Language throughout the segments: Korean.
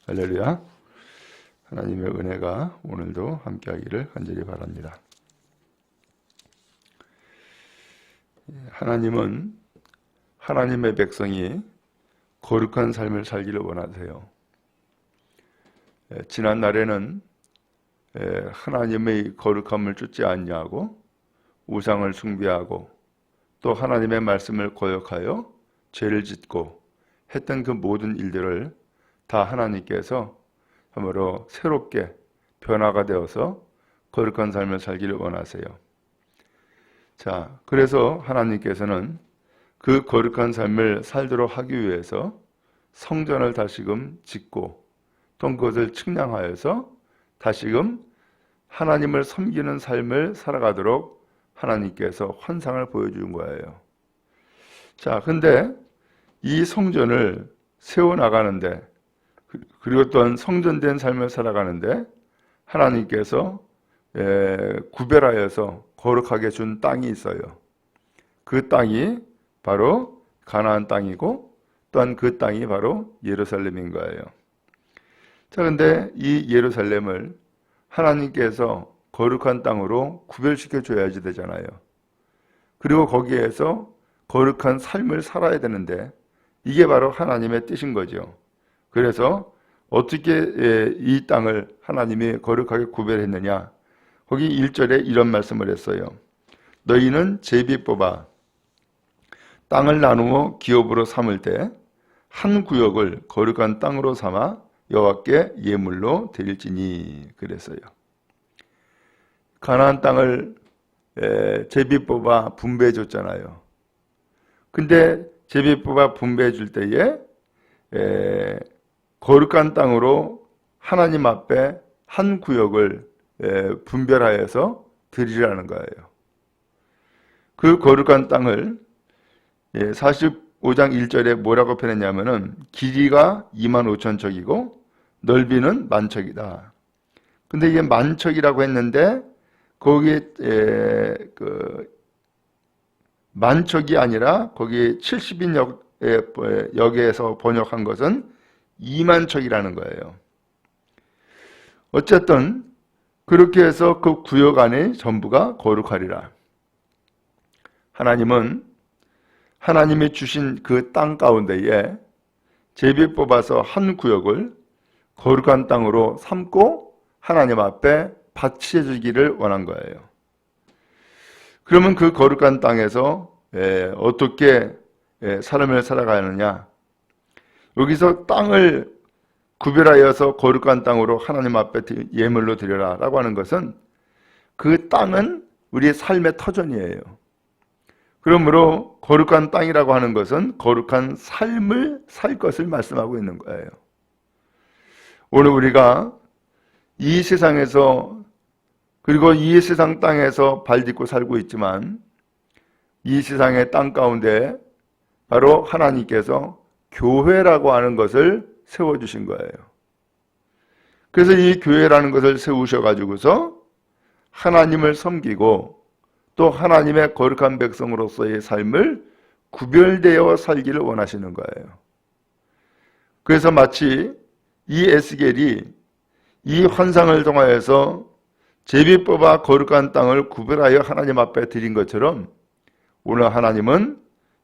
할렐루야. 하나님의 은혜가 오늘도 함께하기를 간절히 바랍니다. 하나님은 하나님의 백성이 거룩한 삶을 살기를 원하세요. 지난 날에는 하나님의 거룩함을 쫓지 않냐고 우상을 숭배하고 또 하나님의 말씀을 거역하여 죄를 짓고 했던 그 모든 일들을 다 하나님께서 참으로 새롭게 변화가 되어서 거룩한 삶을 살기를 원하세요. 자, 그래서 하나님께서는 그 거룩한 삶을 살도록 하기 위해서 성전을 다시금 짓고 또 그것을 측량하여서 다시금 하나님을 섬기는 삶을 살아가도록 하나님께서 환상을 보여준 거예요. 자, 근데 이 성전을 세워나가는데 그리고 또한 성전된 삶을 살아가는데 하나님께서 구별하여서 거룩하게 준 땅이 있어요. 그 땅이 바로 가나안 땅이고 또한 그 땅이 바로 예루살렘인 거예요. 자, 근데 이 예루살렘을 하나님께서 거룩한 땅으로 구별시켜 줘야지 되잖아요. 그리고 거기에서 거룩한 삶을 살아야 되는데 이게 바로 하나님의 뜻인 거죠. 그래서 어떻게 이 땅을 하나님이 거룩하게 구별했느냐? 거기 1절에 이런 말씀을 했어요. 너희는 제비 뽑아 땅을 나누어 기업으로 삼을 때 한 구역을 거룩한 땅으로 삼아 여호와께 예물로 드릴지니 그랬어요. 가나안 땅을 제비 뽑아 분배해 줬잖아요. 근데 제비 뽑아 분배해 줄 때에 거룩한 땅으로 하나님 앞에 한 구역을 분별하여서 드리라는 거예요. 그 거룩한 땅을 45장 1절에 뭐라고 표현했냐면은 길이가 25,000척이고 넓이는 10,000척이다. 근데 이게 10,000척이라고 했는데 거기에 그 10,000척이 아니라 거기 70인 역에서 번역한 것은 20,000척이라는 거예요. 어쨌든 그렇게 해서 그 구역 안에 전부가 거룩하리라. 하나님은 하나님이 주신 그 땅 가운데에 제비 뽑아서 한 구역을 거룩한 땅으로 삼고 하나님 앞에 바치해 주기를 원한 거예요. 그러면 그 거룩한 땅에서 어떻게 삶을 살아가느냐? 여기서 땅을 구별하여서 거룩한 땅으로 하나님 앞에 예물로 드려라 라고 하는 것은 그 땅은 우리의 삶의 터전이에요. 그러므로 거룩한 땅이라고 하는 것은 거룩한 삶을 살 것을 말씀하고 있는 거예요. 오늘 우리가 이 세상에서 그리고 이 세상 땅에서 발딛고 살고 있지만 이 세상의 땅 가운데 바로 하나님께서 교회라고 하는 것을 세워주신 거예요. 그래서 이 교회라는 것을 세우셔가지고서 하나님을 섬기고 또 하나님의 거룩한 백성으로서의 삶을 구별되어 살기를 원하시는 거예요. 그래서 마치 이 에스겔이 이 환상을 통하여서 제비 뽑아 거룩한 땅을 구별하여 하나님 앞에 드린 것처럼 오늘 하나님은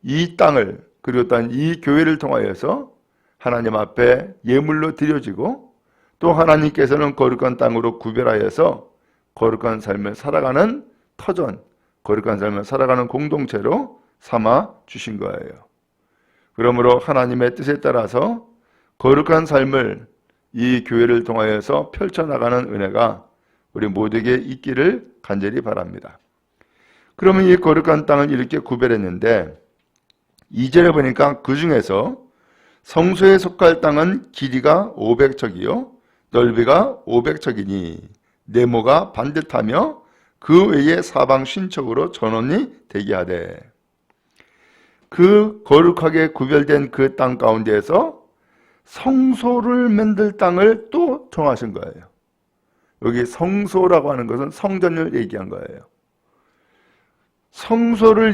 이 땅을 그리고 또한 이 교회를 통하여서 하나님 앞에 예물로 드려지고 또 하나님께서는 거룩한 땅으로 구별하여서 거룩한 삶을 살아가는 터전, 거룩한 삶을 살아가는 공동체로 삼아 주신 거예요. 그러므로 하나님의 뜻에 따라서 거룩한 삶을 이 교회를 통하여서 펼쳐나가는 은혜가 우리 모두에게 있기를 간절히 바랍니다. 그러면 이 거룩한 땅을 이렇게 구별했는데 2절에 보니까 그 중에서 성소에 속할 땅은 길이가 500척이요 넓이가 500척이니 네모가 반듯하며 그 외에 사방 50척으로 전원이 되게 하되 그 거룩하게 구별된 그 땅 가운데에서 성소를 만들 땅을 또 정하신 거예요. 여기 성소라고 하는 것은 성전을 얘기한 거예요. 성소를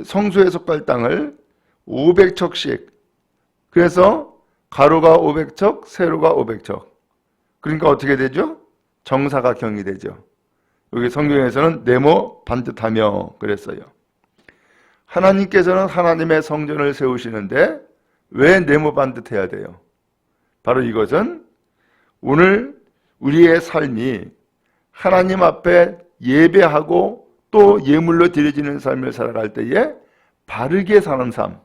성소에 속할 땅을 500척씩, 그래서 가로가 500척, 세로가 500척. 그러니까 어떻게 되죠? 정사각형이 되죠. 여기 성경에서는 네모 반듯하며 그랬어요. 하나님께서는 하나님의 성전을 세우시는데 왜 네모 반듯해야 돼요? 바로 이것은 오늘 우리의 삶이 하나님 앞에 예배하고 또 예물로 드려지는 삶을 살아갈 때에 바르게 사는 삶,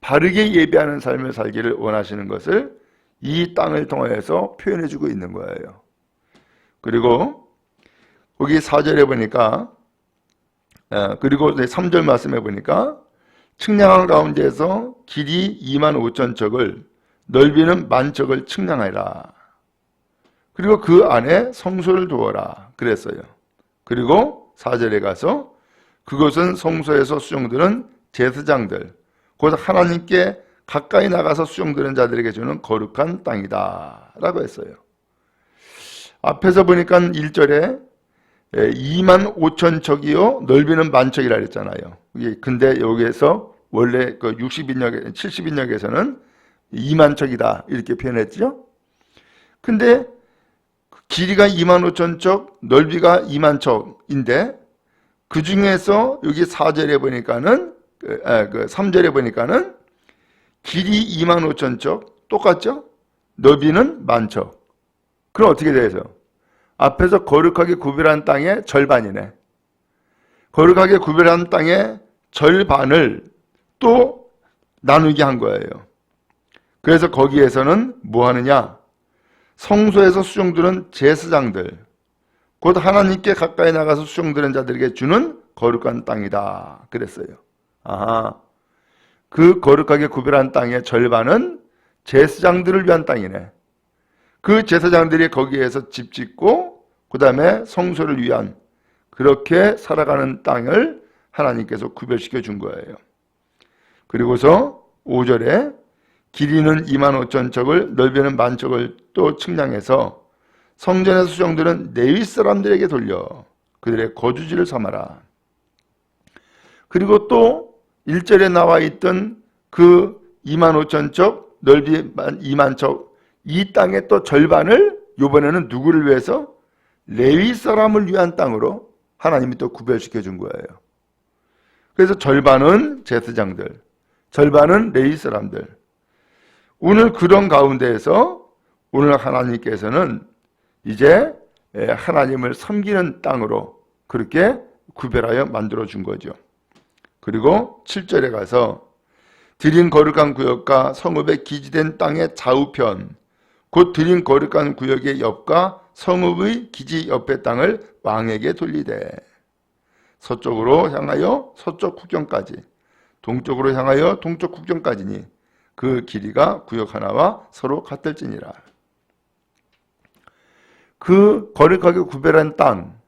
바르게 예배하는 삶을 살기를 원하시는 것을 이 땅을 통해서 표현해주고 있는 거예요. 그리고 거기 4절에 보니까, 그리고 3절 말씀해 보니까 측량한 가운데에서 길이 25,000척을, 넓이는 10,000척을 측량하라. 그리고 그 안에 성소를 두어라 그랬어요. 그리고 4절에 가서 그것은 성소에서 수종드는 제사장들, 곧 하나님께 가까이 나가서 수종드는 자들에게 주는 거룩한 땅이다 라고 했어요. 앞에서 보니까 1절에 25,000척이요 넓이는 10,000척이라 그랬잖아요. 근데 여기에서 원래 그 60인역에 70인역에서는 20,000척이다 이렇게 표현했죠. 근데 길이가 25,000척, 넓이가 20,000척인데 그 중에서 여기 4절에 보니까는 3절에 보니까는 길이 25,000척 똑같죠? 넓이는 10,000척. 그럼 어떻게 돼서? 앞에서 거룩하게 구별한 땅의 절반이네. 거룩하게 구별한 땅의 절반을 또 나누게 한 거예요. 그래서 거기에서는 뭐 하느냐? 성소에서 수종드는 제사장들, 곧 하나님께 가까이 나가서 수종드는 자들에게 주는 거룩한 땅이다 그랬어요. 아하, 그 거룩하게 구별한 땅의 절반은 제사장들을 위한 땅이네. 그 제사장들이 거기에서 집 짓고 그 다음에 성소를 위한 그렇게 살아가는 땅을 하나님께서 구별시켜 준 거예요. 그리고서 5절에 길이는 25,000척을 넓이는 10,000척을 또 측량해서 성전에서 수종드는 레위 사람들에게 돌려 그들의 거주지를 삼아라. 그리고 또 1절에 나와 있던 그 25,000척 넓이 20,000척 이 땅의 또 절반을 이번에는 누구를 위해서? 레위 사람을 위한 땅으로 하나님이 또 구별시켜 준 거예요. 그래서 절반은 제사장들, 절반은 레위 사람들. 오늘 그런 가운데에서 오늘 하나님께서는 이제 하나님을 섬기는 땅으로 그렇게 구별하여 만들어 준 거죠. 그리고 7절에 가서 드린 거룩한 구역과 성읍에 기지된 땅의 좌우편, 곧 드린 거룩한 구역의 옆과 성읍의 기지 옆의 땅을 왕에게 돌리되 서쪽으로 향하여 서쪽 국경까지, 동쪽으로 향하여 동쪽 국경까지니 그 길이가 구역 하나와 서로 같을지니라. 그 거룩하게 구별한 땅,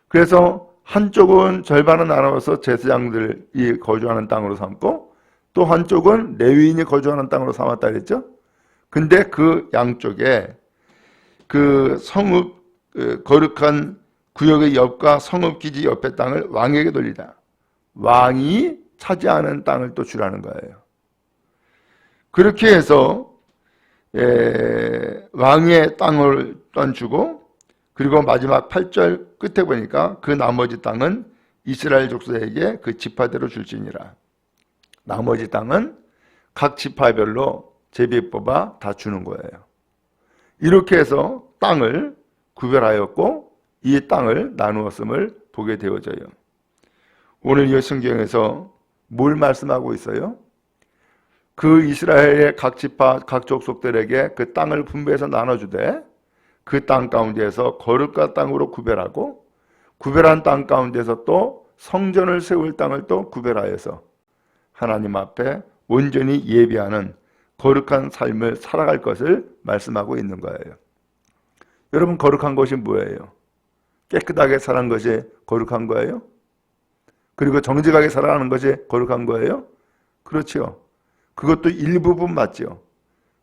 그래서 한쪽은 절반은 나눠서 제사장들이 거주하는 땅으로 삼고 또 한쪽은 레위인이 거주하는 땅으로 삼았다 그랬죠. 근데 그 양쪽에 그 성읍 거룩한 구역의 옆과 성읍 기지 옆의 땅을 왕에게 돌리다. 왕이 차지하는 땅을 또 주라는 거예요. 그렇게 해서 왕의 땅을 또 주고 그리고 마지막 8절 끝에 보니까 그 나머지 땅은 이스라엘 족속에게 그 지파대로 줄지니라. 나머지 땅은 각 지파별로 제비 뽑아 다 주는 거예요. 이렇게 해서 땅을 구별하였고 이 땅을 나누었음을 보게 되어져요. 오늘 이 성경에서 뭘 말씀하고 있어요? 그 이스라엘의 각 지파, 각 족속들에게 그 땅을 분배해서 나눠주되 그 땅 가운데에서 거룩한 땅으로 구별하고 구별한 땅 가운데서 또 성전을 세울 땅을 또 구별하여서 하나님 앞에 온전히 예배하는 거룩한 삶을 살아갈 것을 말씀하고 있는 거예요. 여러분, 거룩한 것이 뭐예요? 깨끗하게 살아가는 것이 거룩한 거예요? 그리고 정직하게 살아가는 것이 거룩한 거예요? 그렇죠. 그것도 일부분 맞죠.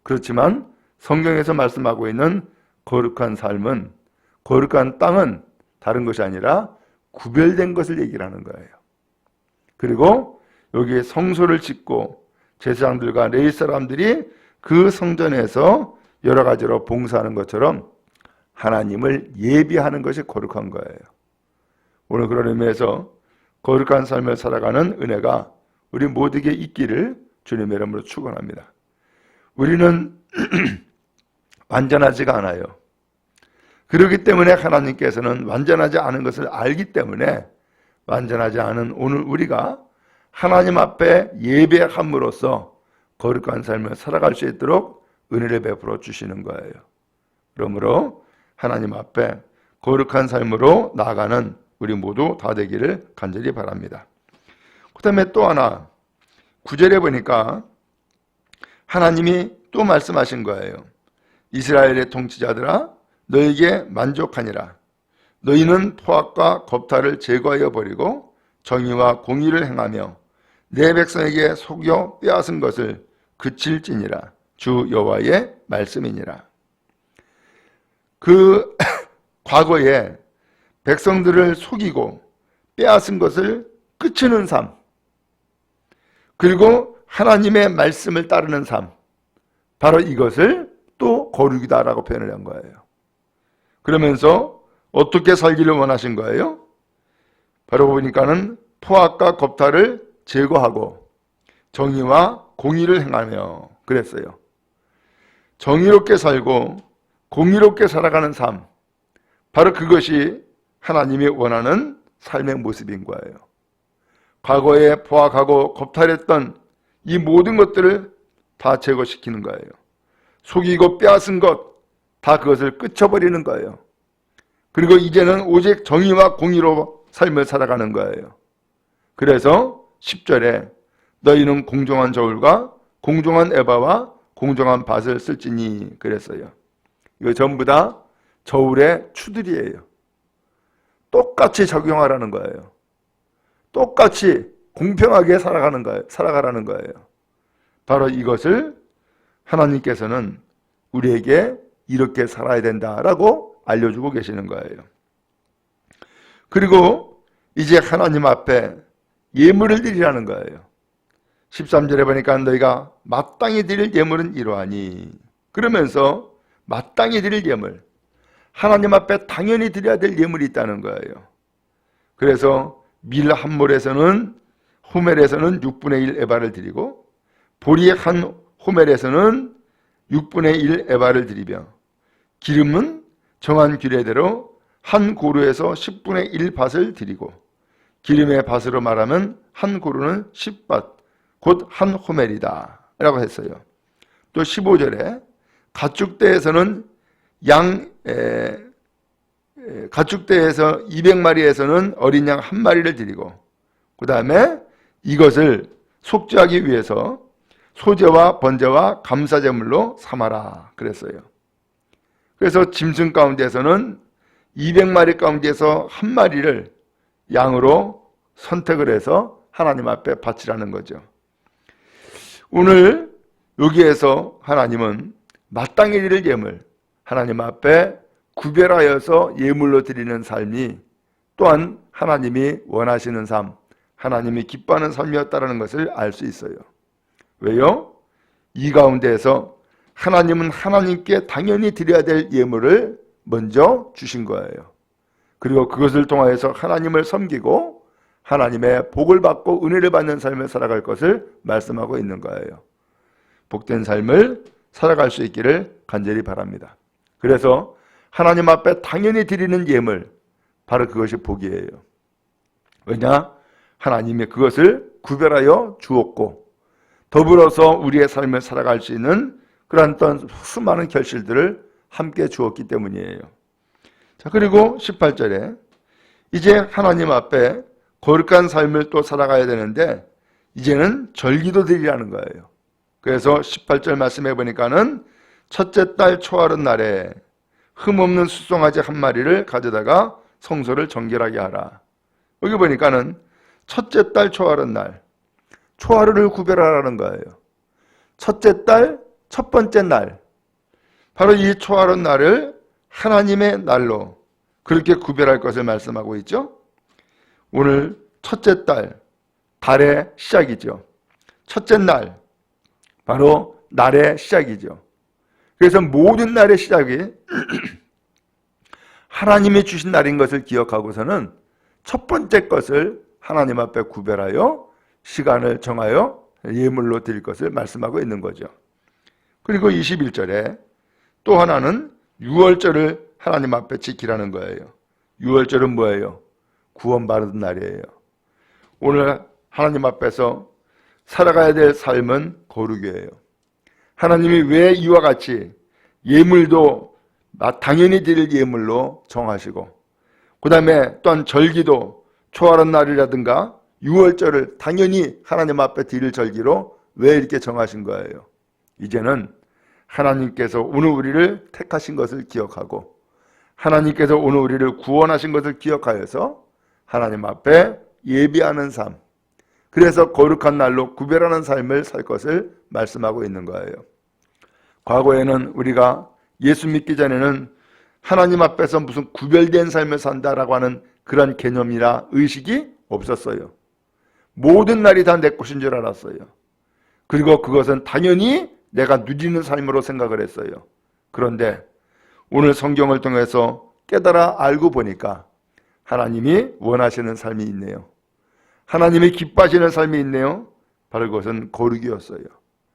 그렇지만 성경에서 말씀하고 있는 거룩한 삶은, 거룩한 땅은 다른 것이 아니라 구별된 것을 얘기를 하는 거예요. 그리고 여기에 성소를 짓고 제사장들과 레위 사람들이 그 성전에서 여러 가지로 봉사하는 것처럼 하나님을 예비하는 것이 거룩한 거예요. 오늘 그런 의미에서 거룩한 삶을 살아가는 은혜가 우리 모두에게 있기를 주님의 이름으로 축원합니다. 우리는 완전하지가 않아요. 그렇기 때문에 하나님께서는 완전하지 않은 것을 알기 때문에 완전하지 않은 오늘 우리가 하나님 앞에 예배함으로써 거룩한 삶을 살아갈 수 있도록 은혜를 베풀어 주시는 거예요. 그러므로 하나님 앞에 거룩한 삶으로 나아가는 우리 모두 다 되기를 간절히 바랍니다. 그 다음에 또 하나 9절에 보니까 하나님이 또 말씀하신 거예요. 이스라엘의 통치자들아 너에게 만족하니라. 너희는 포악과 겁탈을 제거하여 버리고 정의와 공의를 행하며 내 백성에게 속여 빼앗은 것을 그칠지니라. 주 여호와의 말씀이니라. 그 과거에 백성들을 속이고 빼앗은 것을 그치는 삶, 그리고 하나님의 말씀을 따르는 삶, 바로 이것을 또 거룩이다라고 표현을 한 거예요. 그러면서 어떻게 살기를 원하신 거예요? 바로 보니까는 포악과 겁탈을 제거하고 정의와 공의를 행하며 그랬어요. 정의롭게 살고 공의롭게 살아가는 삶, 바로 그것이 하나님이 원하는 삶의 모습인 거예요. 과거에 포악하고 겁탈했던 이 모든 것들을 다 제거시키는 거예요. 속이고 빼앗은 것, 다 그것을 끊어버리는 거예요. 그리고 이제는 오직 정의와 공의로 삶을 살아가는 거예요. 그래서 10절에 너희는 공정한 저울과 공정한 에바와 공정한 밭을 쓸지니 그랬어요. 이거 전부 다 저울의 추들이에요. 똑같이 적용하라는 거예요. 똑같이 공평하게 살아가라는 거예요. 바로 이것을 하나님께서는 우리에게 이렇게 살아야 된다라고 알려주고 계시는 거예요. 그리고 이제 하나님 앞에 예물을 드리라는 거예요. 13절에 보니까 너희가 마땅히 드릴 예물은 이러하니, 그러면서 마땅히 드릴 예물, 하나님 앞에 당연히 드려야 될 예물이 있다는 거예요. 그래서 밀 한 몰에서는 호멜에서는 6분의 1 에바를 드리고 보리 한 호멜에서는 6분의 1 에바를 드리며 기름은 정한 규례대로 한 고루에서 10분의 1 밭을 드리고 기름의 밭으로 말하면 한 고루는 10밭 곧 한 호멜이다 라고 했어요. 또 15절에 가축대에서는 가축대에서 200마리에서는 어린 양 한 마리를 드리고 그 다음에 이것을 속죄하기 위해서 소제와 번제와 감사제물로 삼아라 그랬어요. 그래서 짐승 가운데서는 200마리 가운데서 한 마리를 양으로 선택을 해서 하나님 앞에 바치라는 거죠. 오늘 여기에서 하나님은 마땅히 드릴 예물, 하나님 앞에 구별하여서 예물로 드리는 삶이 또한 하나님이 원하시는 삶, 하나님이 기뻐하는 삶이었다는 것을 알 수 있어요. 왜요? 이 가운데에서 하나님은 하나님께 당연히 드려야 될 예물을 먼저 주신 거예요. 그리고 그것을 통하여서 하나님을 섬기고 하나님의 복을 받고 은혜를 받는 삶을 살아갈 것을 말씀하고 있는 거예요. 복된 삶을 살아갈 수 있기를 간절히 바랍니다. 그래서 하나님 앞에 당연히 드리는 예물, 바로 그것이 복이에요. 왜냐? 하나님이 그것을 구별하여 주었고 더불어서 우리의 삶을 살아갈 수 있는 그러한 수많은 결실들을 함께 주었기 때문이에요. 자, 그리고 18절에 이제 하나님 앞에 거룩한 삶을 또 살아가야 되는데 이제는 절기도 드리라는 거예요. 그래서 18절 말씀해 보니까는 첫째 달 초하룻 날에 흠없는 숫송아지 한 마리를 가져다가 성소를 정결하게 하라. 여기 보니까는 첫째 달 초하룻 날, 초하루를 구별하라는 거예요. 첫째 달 첫 번째 날, 바로 이 초하룻 날을 하나님의 날로 그렇게 구별할 것을 말씀하고 있죠. 오늘 첫째 달, 달의 시작이죠. 첫째 날, 바로 날의 시작이죠. 그래서 모든 날의 시작이 하나님이 주신 날인 것을 기억하고서는 첫 번째 것을 하나님 앞에 구별하여 시간을 정하여 예물로 드릴 것을 말씀하고 있는 거죠. 그리고 21절에 또 하나는 유월절을 하나님 앞에 지키라는 거예요. 유월절은 뭐예요? 구원받은 날이에요. 오늘 하나님 앞에서 살아가야 될 삶은 거룩이에요. 하나님이 왜 이와 같이 예물도 당연히 드릴 예물로 정하시고, 그 다음에 또한 절기도 초하룻 날이라든가 유월절을 당연히 하나님 앞에 드릴 절기로 왜 이렇게 정하신 거예요? 이제는 하나님께서 오늘 우리를 택하신 것을 기억하고 하나님께서 오늘 우리를 구원하신 것을 기억하여서 하나님 앞에 예비하는 삶, 그래서 거룩한 날로 구별하는 삶을 살 것을 말씀하고 있는 거예요. 과거에는 우리가 예수 믿기 전에는 하나님 앞에서 무슨 구별된 삶을 산다라고 하는 그런 개념이나 의식이 없었어요. 모든 날이 다 내 것인 줄 알았어요. 그리고 그것은 당연히 내가 누리는 삶으로 생각을 했어요. 그런데 오늘 성경을 통해서 깨달아 알고 보니까 하나님이 원하시는 삶이 있네요. 하나님이 기뻐하시는 삶이 있네요. 바로 그것은 거룩이었어요.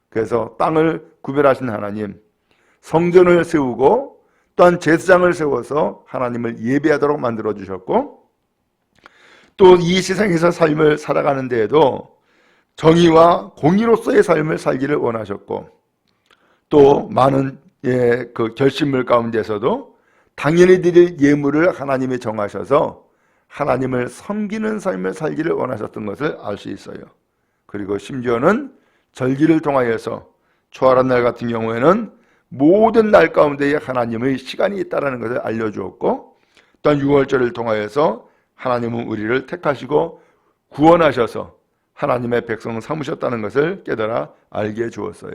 그래서 땅을 구별하신 하나님, 성전을 세우고 또한 제사장을 세워서 하나님을 예배하도록 만들어 주셨고, 또 이 세상에서 삶을 살아가는 데에도 정의와 공의로서의 삶을 살기를 원하셨고, 또 많은 그 결심물 가운데서도 당연히 드릴 예물을 하나님이 정하셔서 하나님을 섬기는 삶을 살기를 원하셨던 것을 알 수 있어요. 그리고 심지어는 절기를 통하여서 초하룻 날 같은 경우에는 모든 날 가운데에 하나님의 시간이 있다는 것을 알려주었고, 또한 유월절을 통하여서 하나님은 우리를 택하시고 구원하셔서 하나님의 백성 삼으셨다는 것을 깨달아 알게 해 주었어요.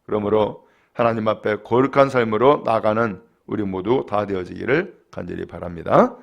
그러므로 하나님 앞에 거룩한 삶으로 나아가는 우리 모두 다 되어지기를 간절히 바랍니다.